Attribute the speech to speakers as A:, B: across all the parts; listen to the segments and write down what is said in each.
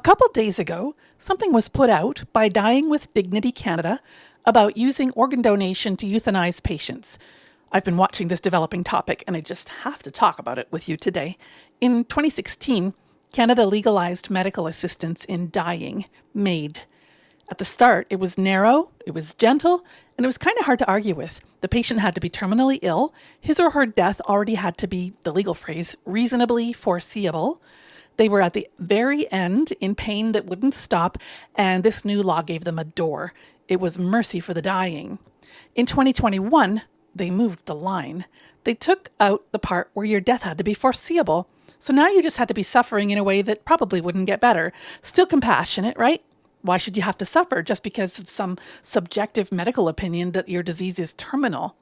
A: couple days ago, something was put out by Dying with Dignity Canada about using organ donation to euthanize patients. I've been watching this developing topic and I just have to talk about it with you today. In 2016, Canada legalized medical assistance in dying, MAID. At the start, it was narrow, it was gentle, and it was kind of hard to argue with. The patient had to be terminally ill. His or her death already had to be, the legal phrase, reasonably foreseeable. They were at the very end in pain that wouldn't stop, and this new law gave them a door. It was mercy for the dying. In 2021, they moved the line. They took out the part where your death had to be foreseeable. So now you just had to be suffering in a way that probably wouldn't get better. Still compassionate, right? Why should you have to suffer just because of some subjective medical opinion that your disease is terminal?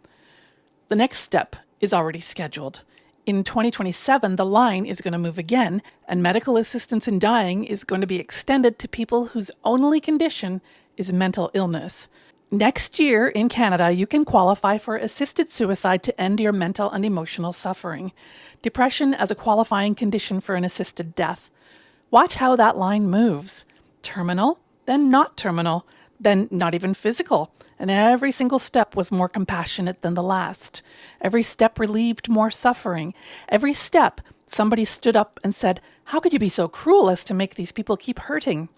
A: The next step is already scheduled. In 2027, the line is going to move again, and medical assistance in dying is going to be extended to people whose only condition is mental illness. Next year in Canada, you can qualify for assisted suicide to end your mental and emotional suffering. Depression as a qualifying condition for an assisted death. Watch how that line moves. Terminal, then not terminal, then not even physical. And every single step was more compassionate than the last. Every step relieved more suffering. Every step, somebody stood up and said, "How could you be so cruel as to make these people keep hurting?"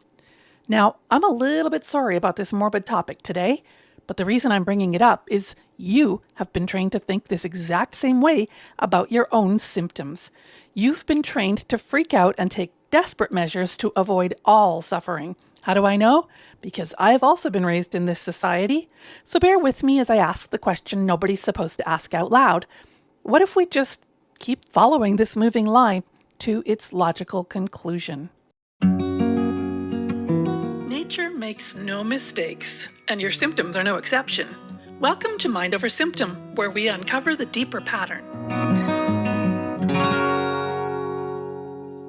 A: Now, I'm a little bit sorry about this morbid topic today, but the reason I'm bringing it up is you have been trained to think this exact same way about your own symptoms. You've been trained to freak out and take desperate measures to avoid all suffering. How do I know? Because I've also been raised in this society. So bear with me as I ask the question nobody's supposed to ask out loud. What if we just keep following this moving line to its logical conclusion? Nature makes no mistakes, and your symptoms are no exception. Welcome to Mind Over Symptom, where we uncover the deeper pattern.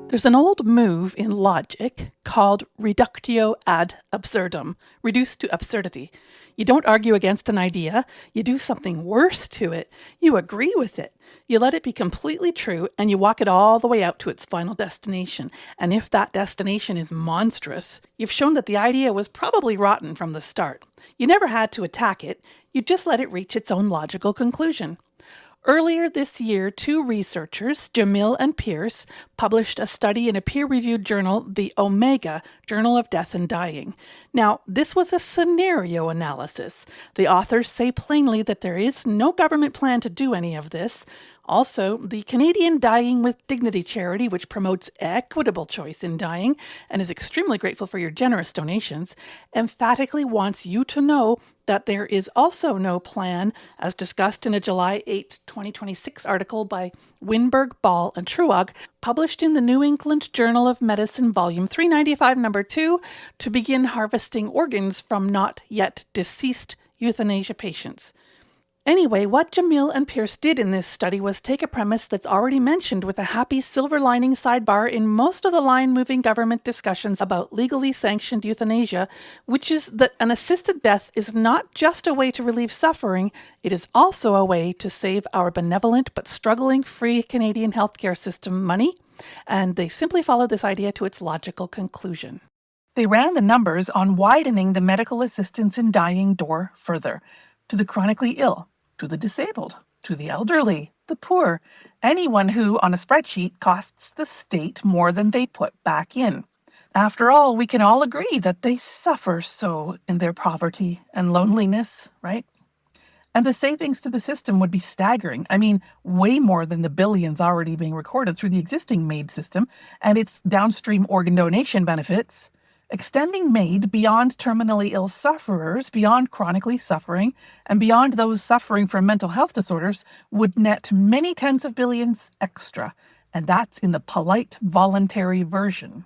A: There's an old move in logic called Reductio Ad Absurdum, reduced to absurdity. You don't argue against an idea, you do something worse to it. You agree with it. You let it be completely true and you walk it all the way out to its final destination. And if that destination is monstrous, you've shown that the idea was probably rotten from the start. You never had to attack it, you just let it reach its own logical conclusion. Earlier this year, two researchers, Jamil and Pierce, published a study in a peer-reviewed journal, the Omega, Journal of Death and Dying. Now, this was a scenario analysis. The authors say plainly that there is no government plan to do any of this. Also, the Canadian Dying with Dignity charity, which promotes equitable choice in dying and is extremely grateful for your generous donations, emphatically wants you to know that there is also no plan, as discussed in a July 8, 2026 article by Winberg, Ball, and Truog, published in the New England Journal of Medicine, Volume 395, Number 2, to begin harvesting organs from not yet deceased euthanasia patients. Anyway, what Jamil and Pierce did in this study was take a premise that's already mentioned with a happy silver lining sidebar in most of the line-moving government discussions about legally sanctioned euthanasia, which is that an assisted death is not just a way to relieve suffering, it is also a way to save our benevolent but struggling free Canadian healthcare system money, and they simply followed this idea to its logical conclusion. They ran the numbers on widening the medical assistance in dying door further, to the chronically ill, to the disabled, to the elderly, the poor, anyone who, on a spreadsheet, costs the state more than they put back in. After all, we can all agree that they suffer so in their poverty and loneliness, right? And the savings to the system would be staggering. I mean, way more than the billions already being recorded through the existing MAID system and its downstream organ donation benefits. Extending MAID beyond terminally ill sufferers, beyond chronically suffering, and beyond those suffering from mental health disorders would net many tens of billions extra, and that's in the polite, voluntary version.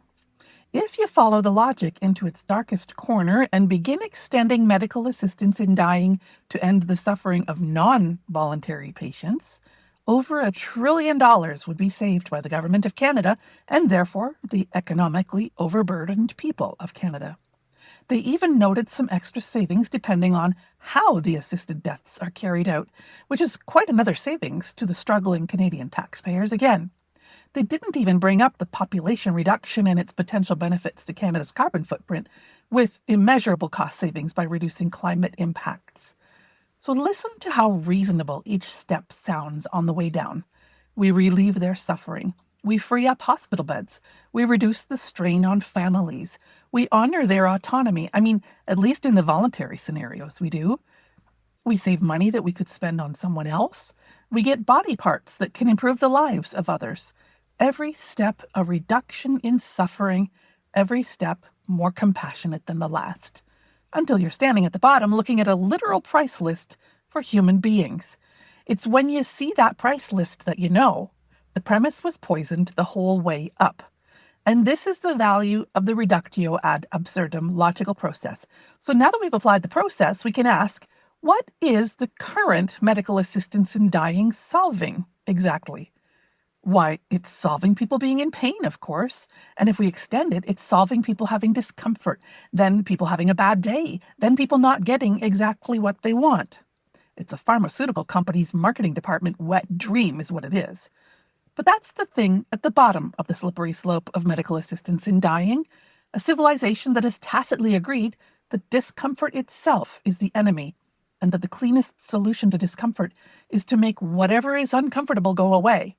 A: If you follow the logic into its darkest corner and begin extending medical assistance in dying to end the suffering of non-voluntary patients, over $1 trillion would be saved by the Government of Canada and therefore the economically overburdened people of Canada. They even noted some extra savings depending on how the assisted deaths are carried out, which is quite another savings to the struggling Canadian taxpayers again. They didn't even bring up the population reduction and its potential benefits to Canada's carbon footprint, with immeasurable cost savings by reducing climate impacts. So listen to how reasonable each step sounds on the way down. We relieve their suffering. We free up hospital beds. We reduce the strain on families. We honor their autonomy. At least in the voluntary scenarios we do. We save money that we could spend on someone else. We get body parts that can improve the lives of others. Every step a reduction in suffering, every step more compassionate than the last. Until you're standing at the bottom looking at a literal price list for human beings. It's when you see that price list that you know the premise was poisoned the whole way up. And this is the value of the Reductio Ad Absurdum logical process. So now that we've applied the process, we can ask, what is the current medical assistance in dying solving exactly? Why, it's solving people being in pain, of course. And if we extend it, it's solving people having discomfort, then people having a bad day, then people not getting exactly what they want. It's a pharmaceutical company's marketing department wet dream is what it is. But that's the thing at the bottom of the slippery slope of medical assistance in dying, a civilization that has tacitly agreed that discomfort itself is the enemy, and that the cleanest solution to discomfort is to make whatever is uncomfortable go away.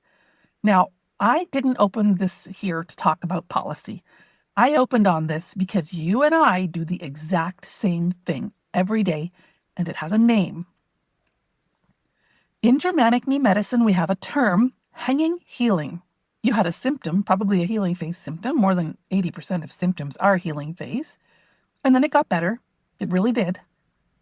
A: Now, I didn't open this here to talk about policy. I opened on this because you and I do the exact same thing every day, and it has a name. In Germanic New Medicine, we have a term, hanging healing. You had a symptom, probably a healing phase symptom. More than 80% of symptoms are healing phase. And then it got better. It really did.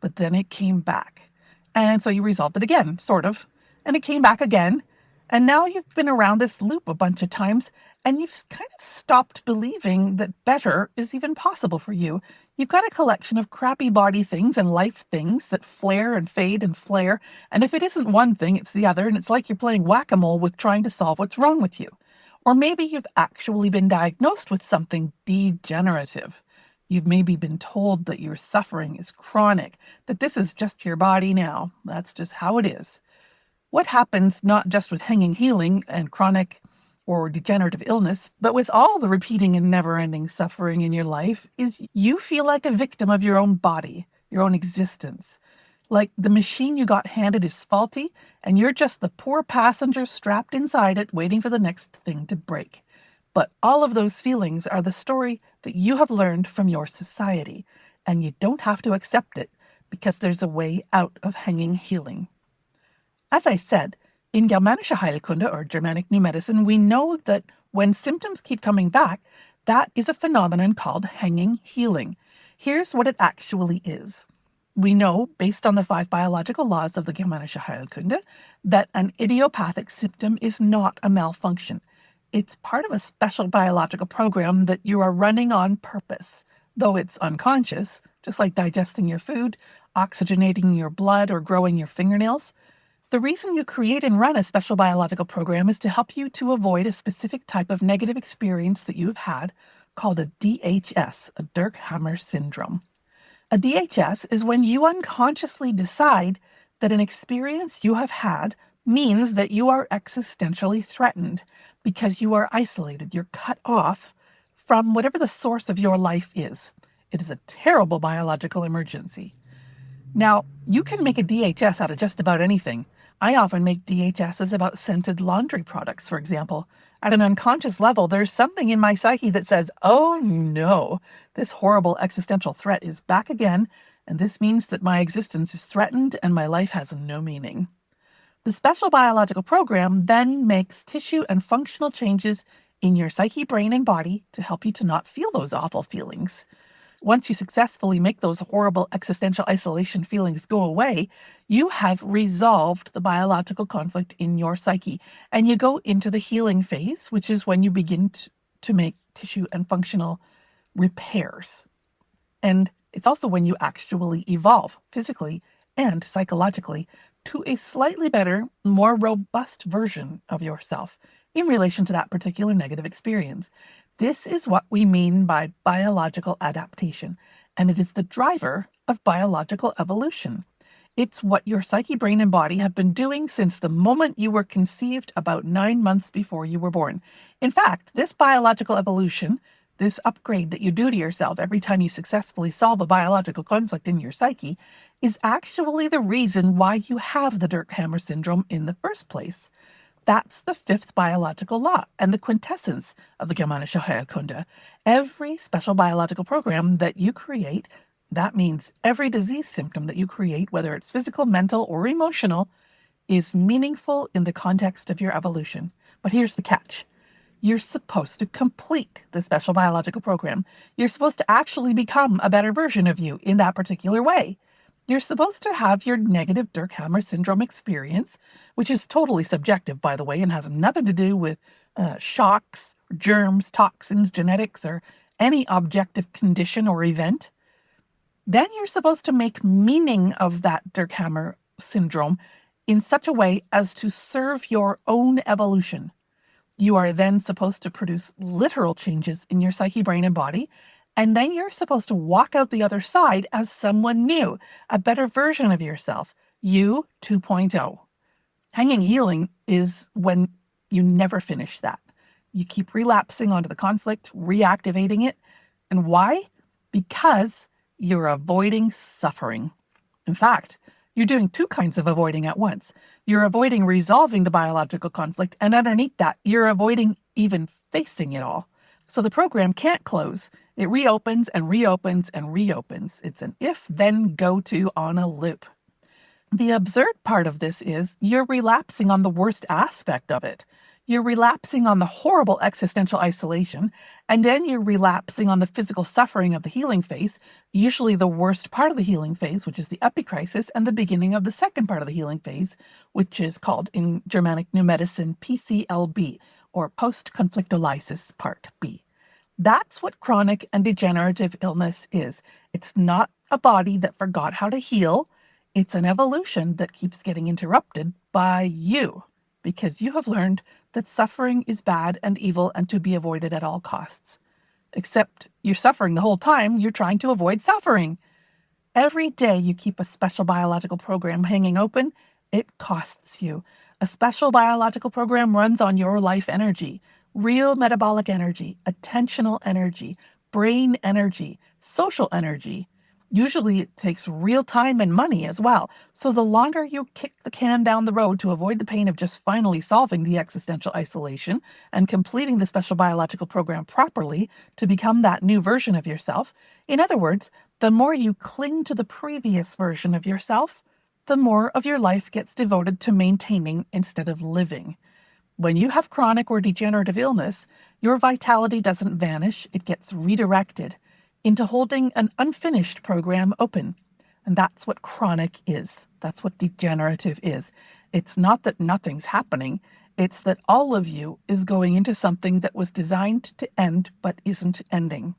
A: But then it came back. And so you resolved it again, sort of. And it came back again. And now you've been around this loop a bunch of times, and you've kind of stopped believing that better is even possible for you. You've got a collection of crappy body things and life things that flare and fade and flare. And if it isn't one thing, it's the other. And it's like you're playing whack-a-mole with trying to solve what's wrong with you. Or maybe you've actually been diagnosed with something degenerative. You've maybe been told that your suffering is chronic, that this is just your body now. That's just how it is. What happens not just with hanging healing and chronic or degenerative illness, but with all the repeating and never-ending suffering in your life is you feel like a victim of your own body, your own existence. Like the machine you got handed is faulty and you're just the poor passenger strapped inside it waiting for the next thing to break. But all of those feelings are the story that you have learned from your society, and you don't have to accept it because there's a way out of hanging healing. As I said, in germanische-heilkunde, or Germanic New Medicine, we know that when symptoms keep coming back, that is a phenomenon called hanging healing. Here's what it actually is. We know, based on the 5 biological laws of the germanische-heilkunde, that an idiopathic symptom is not a malfunction. It's part of a special biological program that you are running on purpose, though it's unconscious, just like digesting your food, oxygenating your blood, or growing your fingernails. The reason you create and run a special biological program is to help you to avoid a specific type of negative experience that you've had called a DHS, a Dirkhammer syndrome. A DHS is when you unconsciously decide that an experience you have had means that you are existentially threatened because you are isolated, you're cut off from whatever the source of your life is. It is a terrible biological emergency. Now, you can make a DHS out of just about anything. I often make DHSs about scented laundry products, for example. At an unconscious level, there's something in my psyche that says, oh no, this horrible existential threat is back again, and this means that my existence is threatened and my life has no meaning. The special biological program then makes tissue and functional changes in your psyche, brain, and body to help you to not feel those awful feelings. Once you successfully make those horrible existential isolation feelings go away, you have resolved the biological conflict in your psyche, and you go into the healing phase, which is when you begin to make tissue and functional repairs. And it's also when you actually evolve physically and psychologically to a slightly better, more robust version of yourself in relation to that particular negative experience. This is what we mean by biological adaptation, and it is the driver of biological evolution. It's what your psyche, brain, and body have been doing since the moment you were conceived about 9 months before you were born. In fact, this biological evolution, this upgrade that you do to yourself every time you successfully solve a biological conflict in your psyche, is actually the reason why you have the Dirkhammer syndrome in the first place. That's the fifth biological law and the quintessence of the germanische-heilkunde. Every special biological program that you create, that means every disease symptom that you create, whether it's physical, mental, or emotional, is meaningful in the context of your evolution. But here's the catch. You're supposed to complete the special biological program. You're supposed to actually become a better version of you in that particular way. You're supposed to have your negative Dirkhammer syndrome experience, which is totally subjective, by the way, and has nothing to do with shocks, germs, toxins, genetics, or any objective condition or event. Then you're supposed to make meaning of that Dirkhammer syndrome in such a way as to serve your own evolution. You are then supposed to produce literal changes in your psyche, brain, and body, and then you're supposed to walk out the other side as someone new, a better version of yourself, you 2.0. Hanging healing is when you never finish that. You keep relapsing onto the conflict, reactivating it. And why? Because you're avoiding suffering. In fact, you're doing two kinds of avoiding at once. You're avoiding resolving the biological conflict, and underneath that, you're avoiding even facing it all. So the program can't close. It reopens and reopens and reopens. It's an if-then-go-to on a loop. The absurd part of this is you're relapsing on the worst aspect of it. You're relapsing on the horrible existential isolation, and then you're relapsing on the physical suffering of the healing phase, usually the worst part of the healing phase, which is the epicrisis, and the beginning of the second part of the healing phase, which is called in Germanic New Medicine PCLB, or post-conflictolysis part B. That's what chronic and degenerative illness is. It's not a body that forgot how to heal. It's an evolution that keeps getting interrupted by you, because you have learned that suffering is bad and evil and to be avoided at all costs. Except you're suffering the whole time you're trying to avoid suffering. Every day you keep a special biological program hanging open, it costs you. A special biological program runs on your life energy, real metabolic energy, attentional energy, brain energy, social energy. Usually it takes real time and money as well. So the longer you kick the can down the road to avoid the pain of just finally solving the existential isolation and completing the special biological program properly to become that new version of yourself, in other words, the more you cling to the previous version of yourself, the more of your life gets devoted to maintaining instead of living. When you have chronic or degenerative illness, your vitality doesn't vanish, it gets redirected into holding an unfinished program open. And that's what chronic is. That's what degenerative is. It's not that nothing's happening. It's that all of you is going into something that was designed to end but isn't ending.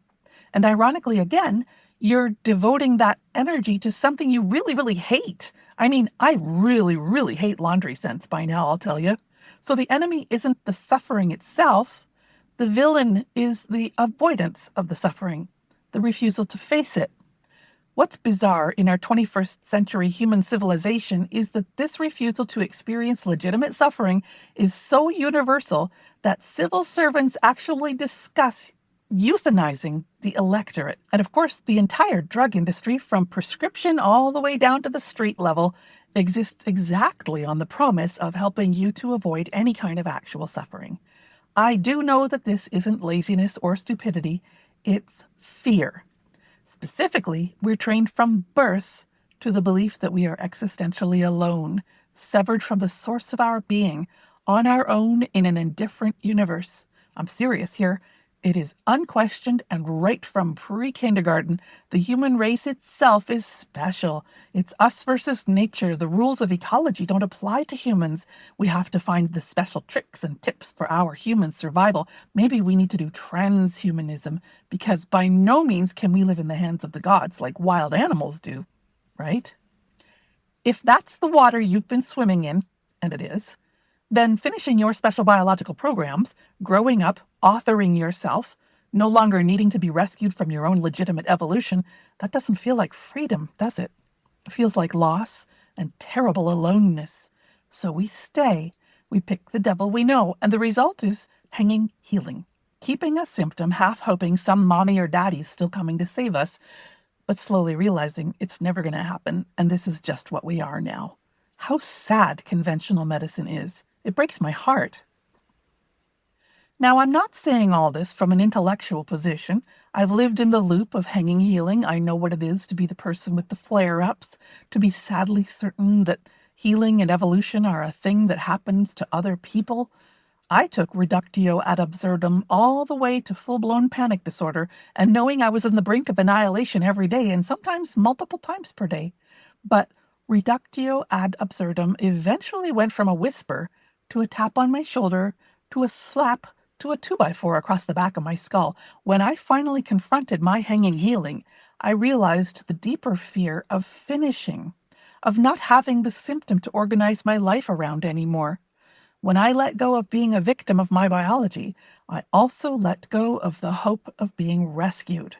A: And ironically, again, you're devoting that energy to something you really, really hate. I mean, I really, really hate laundry scents by now, I'll tell you. So the enemy isn't the suffering itself. The villain is the avoidance of the suffering, the refusal to face it. What's bizarre in our 21st century human civilization is that this refusal to experience legitimate suffering is so universal that civil servants actually discuss euthanizing the electorate. And of course, the entire drug industry, from prescription all the way down to the street level, exists exactly on the promise of helping you to avoid any kind of actual suffering. I do know that this isn't laziness or stupidity, it's fear. Specifically, we're trained from birth to the belief that we are existentially alone, severed from the source of our being, on our own in an indifferent universe. I'm serious here. It is unquestioned and right from pre-kindergarten. The human race itself is special. It's us versus nature. The rules of ecology don't apply to humans. We have to find the special tricks and tips for our human survival. Maybe we need to do transhumanism, because by no means can we live in the hands of the gods like wild animals do, right? If that's the water you've been swimming in, and it is, then finishing your special biological programs, growing up, authoring yourself, no longer needing to be rescued from your own legitimate evolution, that doesn't feel like freedom, does it? It feels like loss, and terrible aloneness. So we stay. We pick the devil we know, and the result is hanging healing. Keeping a symptom, half hoping some mommy or daddy's still coming to save us, but slowly realizing it's never going to happen, and this is just what we are now. How sad conventional medicine is. It breaks my heart. Now, I'm not saying all this from an intellectual position. I've lived in the loop of hanging healing. I know what it is to be the person with the flare-ups, to be sadly certain that healing and evolution are a thing that happens to other people. I took Reductio Ad Absurdum all the way to full-blown panic disorder, and knowing I was on the brink of annihilation every day, and sometimes multiple times per day. But Reductio Ad Absurdum eventually went from a whisper to a tap on my shoulder to a slap to a 2x4 across the back of my skull. When I finally confronted my hanging healing, I realized the deeper fear of finishing, of not having the symptom to organize my life around anymore. When I let go of being a victim of my biology, I also let go of the hope of being rescued.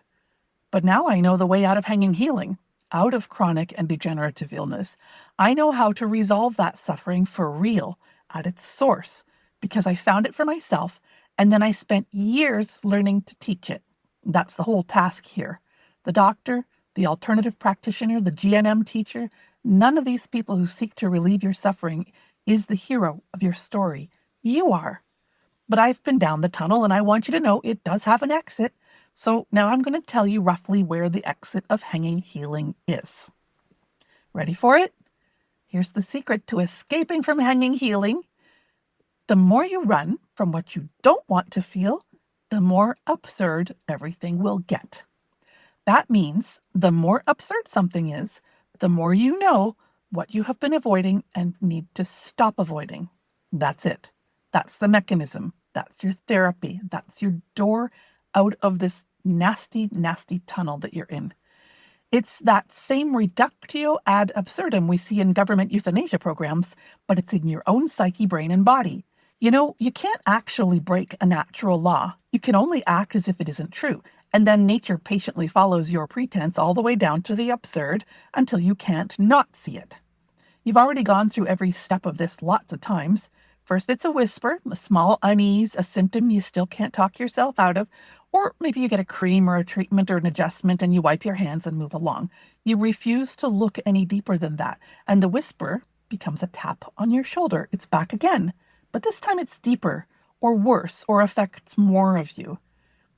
A: But now I know the way out of hanging healing, out of chronic and degenerative illness. I know how to resolve that suffering for real, at its source, because I found it for myself, and then I spent years learning to teach it. That's the whole task here. The doctor, the alternative practitioner, the GNM teacher, none of these people who seek to relieve your suffering is the hero of your story. You are. But I've been down the tunnel, and I want you to know it does have an exit. So now I'm going to tell you roughly where the exit of hanging healing is. Ready for it? Here's the secret to escaping from hanging healing. The more you run from what you don't want to feel, the more absurd everything will get. That means the more absurd something is, the more you know what you have been avoiding and need to stop avoiding. That's it. That's the mechanism. That's your therapy. That's your door out of this nasty, nasty tunnel that you're in. It's that same reductio ad absurdum we see in government euthanasia programs, but it's in your own psyche, brain, and body. You know, you can't actually break a natural law. You can only act as if it isn't true. And then nature patiently follows your pretense all the way down to the absurd until you can't not see it. You've already gone through every step of this lots of times. First, it's a whisper, a small unease, a symptom you still can't talk yourself out of, or maybe you get a cream or a treatment or an adjustment and you wipe your hands and move along. You refuse to look any deeper than that, and the whisper becomes a tap on your shoulder. It's back again, but this time it's deeper or worse or affects more of you.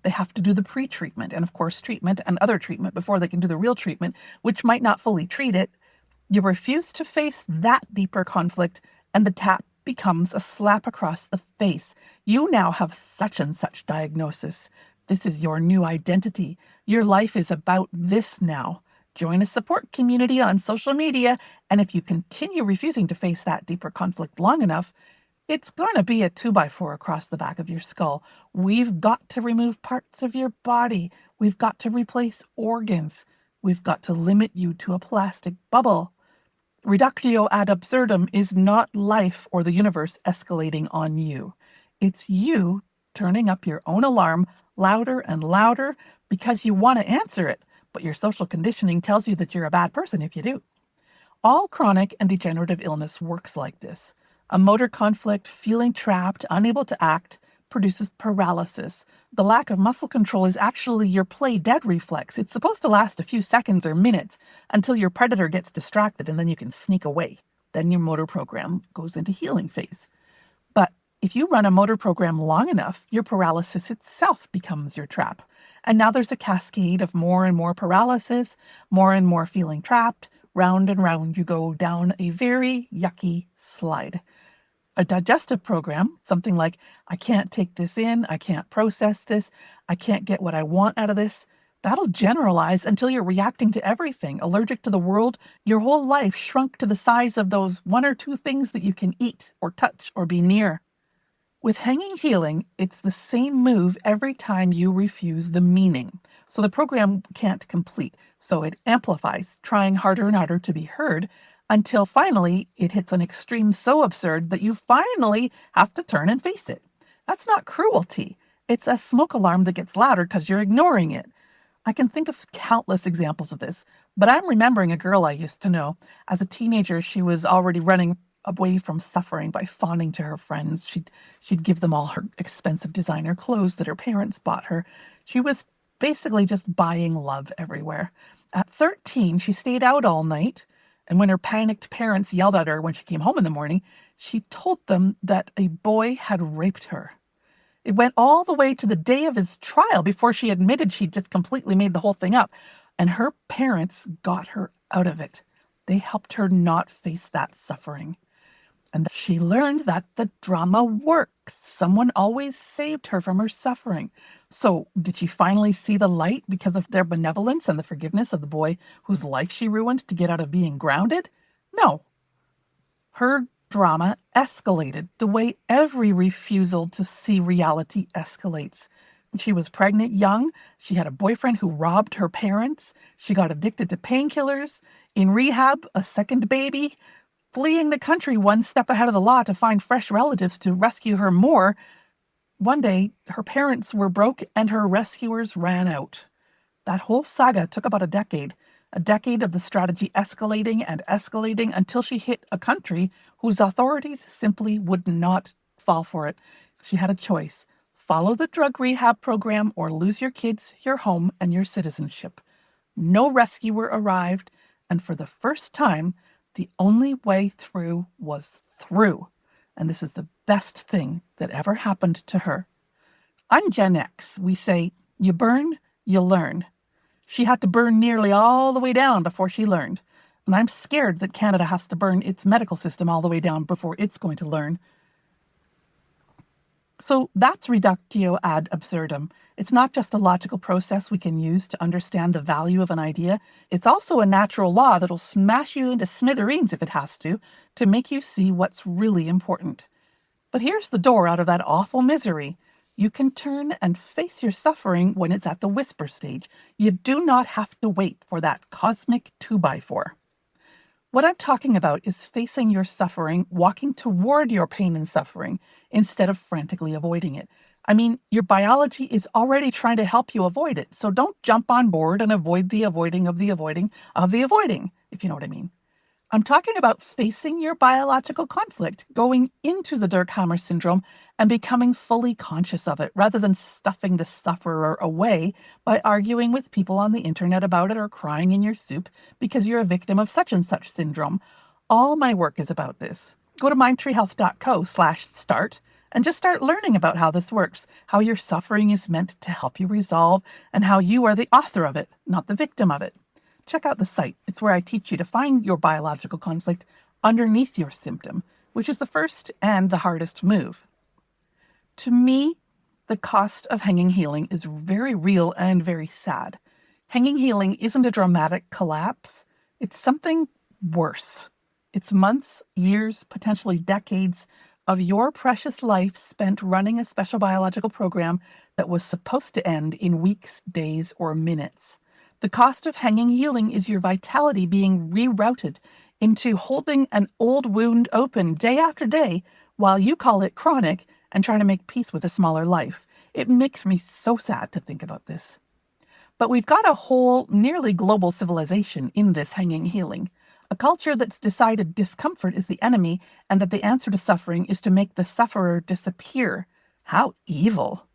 A: They have to do the pre-treatment and, of course, treatment and other treatment before they can do the real treatment, which might not fully treat it. You refuse to face that deeper conflict, and the tap becomes a slap across the face. You now have such and such diagnosis. This is your new identity. Your life is about this now. Join a support community on social media, and if you continue refusing to face that deeper conflict long enough, it's going to be a 2x4 across the back of your skull. We've got to remove parts of your body. We've got to replace organs. We've got to limit you to a plastic bubble. Reductio ad absurdum is not life or the universe escalating on you. It's you turning up your own alarm louder and louder because you want to answer it, but your social conditioning tells you that you're a bad person if you do. All chronic and degenerative illness works like this. A motor conflict, feeling trapped, unable to act, produces paralysis. The lack of muscle control is actually your play dead reflex. It's supposed to last a few seconds or minutes until your predator gets distracted and then you can sneak away. Then your motor program goes into healing phase. But if you run a motor program long enough, your paralysis itself becomes your trap. And now there's a cascade of more and more paralysis, more and more feeling trapped. Round and round you go down a very yucky slide. A digestive program, something like, I can't take this in, I can't process this, I can't get what I want out of this, that'll generalize until you're reacting to everything, allergic to the world. Your whole life shrunk to the size of those one or two things that you can eat or touch or be near. With hanging healing, it's the same move every time you refuse the meaning. So the program can't complete, so it amplifies, trying harder and harder to be heard, until finally it hits an extreme so absurd that you finally have to turn and face it. That's not cruelty. It's a smoke alarm that gets louder because you're ignoring it. I can think of countless examples of this, but I'm remembering a girl I used to know. As a teenager, she was already running away from suffering by fawning to her friends. She'd give them all her expensive designer clothes that her parents bought her. She was basically just buying love everywhere. At 13, she stayed out all night, and when her panicked parents yelled at her when she came home in the morning, she told them that a boy had raped her. It went all the way to the day of his trial before she admitted she'd just completely made the whole thing up. And her parents got her out of it. They helped her not face that suffering. And she learned that the drama works. Someone always saved her from her suffering. So did she finally see the light because of their benevolence and the forgiveness of the boy whose life she ruined to get out of being grounded? No. Her drama escalated the way every refusal to see reality escalates. She was pregnant young. She had a boyfriend who robbed her parents. She got addicted to painkillers. In rehab, a second baby. Fleeing the country one step ahead of the law to find fresh relatives to rescue her more. One day, her parents were broke and her rescuers ran out. That whole saga took about a decade of the strategy escalating and escalating until she hit a country whose authorities simply would not fall for it. She had a choice: follow the drug rehab program or lose your kids, your home, and your citizenship. No rescuer arrived, and for the first time, the only way through was through. And this is the best thing that ever happened to her. I'm Gen X. We say, you burn, you learn. She had to burn nearly all the way down before she learned. And I'm scared that Canada has to burn its medical system all the way down before it's going to learn. So that's reductio ad absurdum. It's not just a logical process we can use to understand the value of an idea. It's also a natural law that'll smash you into smithereens if it has to make you see what's really important. But here's the door out of that awful misery. You can turn and face your suffering when it's at the whisper stage. You do not have to wait for that cosmic 2x4. What I'm talking about is facing your suffering, walking toward your pain and suffering, instead of frantically avoiding it. I mean, your biology is already trying to help you avoid it, so don't jump on board and avoid the avoiding of the avoiding of the avoiding, if you know what I mean. I'm talking about facing your biological conflict, going into the Durkheimers syndrome and becoming fully conscious of it, rather than stuffing the sufferer away by arguing with people on the internet about it or crying in your soup because you're a victim of such and such syndrome. All my work is about this. Go to mindtreehealth.co/start and just start learning about how this works, how your suffering is meant to help you resolve, and how you are the author of it, not the victim of it. Check out the site. It's where I teach you to find your biological conflict underneath your symptom, which is the first and the hardest move. To me, the cost of hanging healing is very real and very sad. Hanging healing isn't a dramatic collapse. It's something worse. It's months, years, potentially decades of your precious life spent running a special biological program that was supposed to end in weeks, days, or minutes. The cost of hanging healing is your vitality being rerouted into holding an old wound open day after day while you call it chronic and trying to make peace with a smaller life. It makes me so sad to think about this. But we've got a whole nearly global civilization in this hanging healing. A culture that's decided discomfort is the enemy and that the answer to suffering is to make the sufferer disappear. How evil.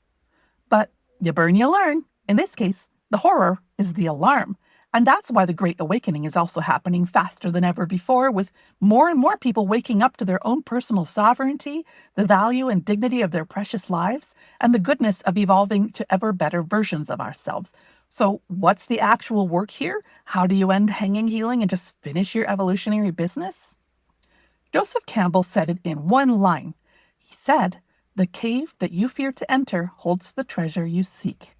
A: But you burn, you learn. In this case, the horror is the alarm. And that's why the Great Awakening is also happening faster than ever before, with more and more people waking up to their own personal sovereignty, the value and dignity of their precious lives, and the goodness of evolving to ever better versions of ourselves. So what's the actual work here? How do you end hanging healing and just finish your evolutionary business? Joseph Campbell said it in one line. He said, "The cave that you fear to enter holds the treasure you seek."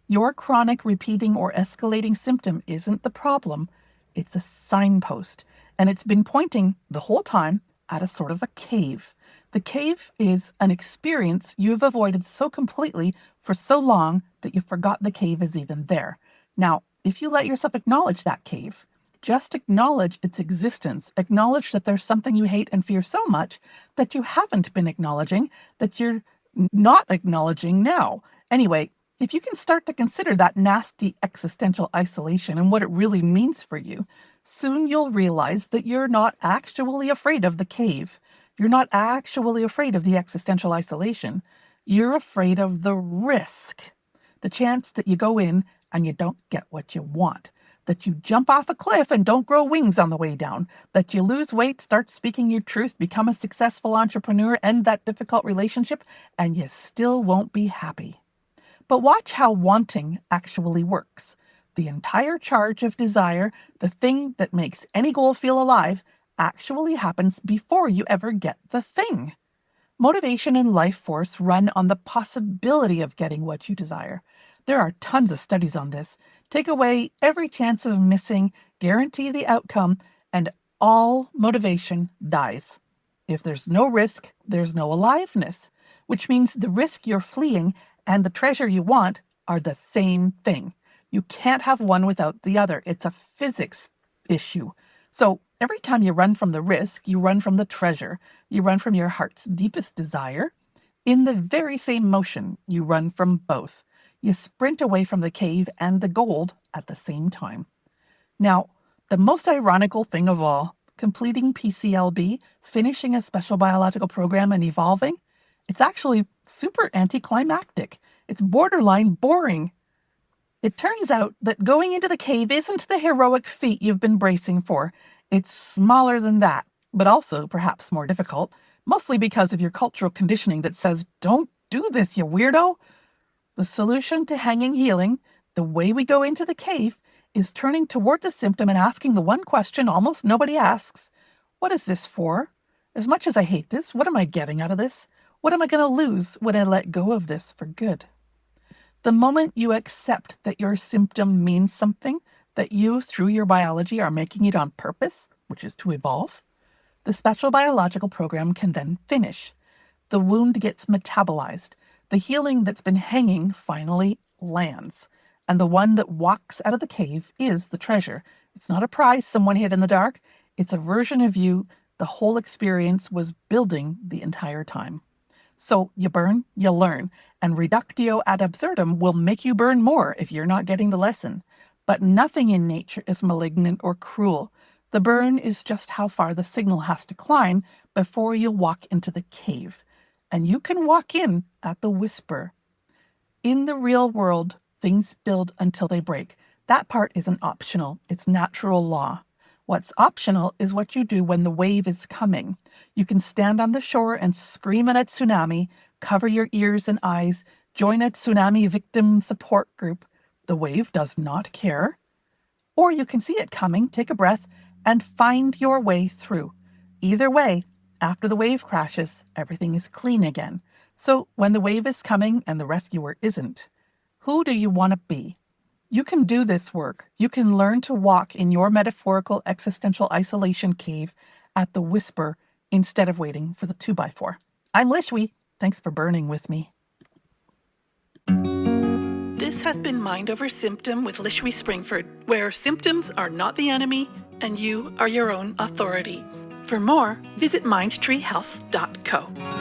A: Your chronic, repeating, or escalating symptom isn't the problem. It's a signpost, and it's been pointing the whole time at a sort of a cave. The cave is an experience you've avoided so completely for so long that you forgot the cave is even there. Now, if you let yourself acknowledge that cave, just acknowledge its existence. Acknowledge that there's something you hate and fear so much that you haven't been acknowledging, that you're not acknowledging now. Anyway, If you can start to consider that nasty existential isolation and what it really means for you, soon you'll realize that you're not actually afraid of the cave. You're not actually afraid of the existential isolation. You're afraid of the risk, the chance that you go in and you don't get what you want, that you jump off a cliff and don't grow wings on the way down, that you lose weight, start speaking your truth, become a successful entrepreneur, end that difficult relationship, and you still won't be happy. But watch how wanting actually works. The entire charge of desire, the thing that makes any goal feel alive, actually happens before you ever get the thing. Motivation and life force run on the possibility of getting what you desire. There are tons of studies on this. Take away every chance of missing, guarantee the outcome, and all motivation dies. If there's no risk, there's no aliveness, which means the risk you're fleeing and the treasure you want are the same thing. You can't have one without the other. It's a physics issue. So every time you run from the risk, you run from the treasure. You run from your heart's deepest desire. In the very same motion, you run from both. You sprint away from the cave and the gold at the same time. Now, the most ironical thing of all, completing PCLB, finishing a special biological program and evolving, it's actually super anticlimactic. It's borderline boring. It turns out that going into the cave isn't the heroic feat you've been bracing for. It's smaller than that, but also perhaps more difficult, mostly because of your cultural conditioning that says, "Don't do this, you weirdo." The solution to hanging healing, the way we go into the cave, is turning toward the symptom and asking the one question almost nobody asks. What is this for? As much as I hate this, what am I getting out of this? What am I going to lose when I let go of this for good? The moment you accept that your symptom means something, that you, through your biology, are making it on purpose, which is to evolve, the special biological program can then finish. The wound gets metabolized. The healing that's been hanging finally lands. And the one that walks out of the cave is the treasure. It's not a prize someone hid in the dark. It's a version of you the whole experience was building the entire time. So you burn, you learn, and Reductio Ad Absurdum will make you burn more if you're not getting the lesson. But nothing in nature is malignant or cruel. The burn is just how far the signal has to climb before you walk into the cave. And you can walk in at the whisper. In the real world, things build until they break. That part isn't optional. It's natural law. What's optional is what you do when the wave is coming. You can stand on the shore and scream at a tsunami, cover your ears and eyes, join a tsunami victim support group. The wave does not care. Or you can see it coming, take a breath, and find your way through. Either way, after the wave crashes, everything is clean again. So when the wave is coming and the rescuer isn't, who do you want to be? You can do this work. You can learn to walk in your metaphorical existential isolation cave at the whisper instead of waiting for the 2x4. I'm Lishwi. Thanks for burning with me. This has been Mind Over Symptom with Lishwi Springford, where symptoms are not the enemy and you are your own authority. For more, visit mindtreehealth.co.